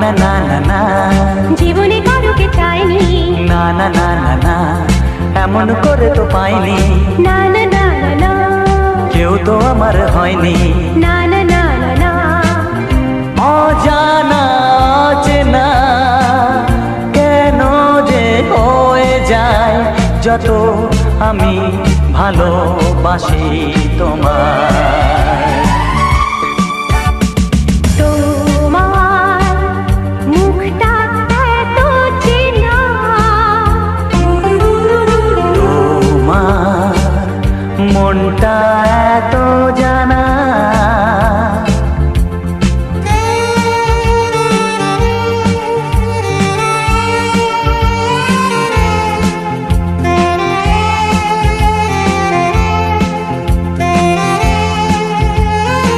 না না না না, জীবনে কারোকে চাইনি। না না না না না, এমন করে তো পাইনি। না না না না না, কেউ তো আমার হয়নি। না না না না না, অজানা অচেনা কেন যে হয়ে যায় যত আমি ভালোবাসি তোমায়।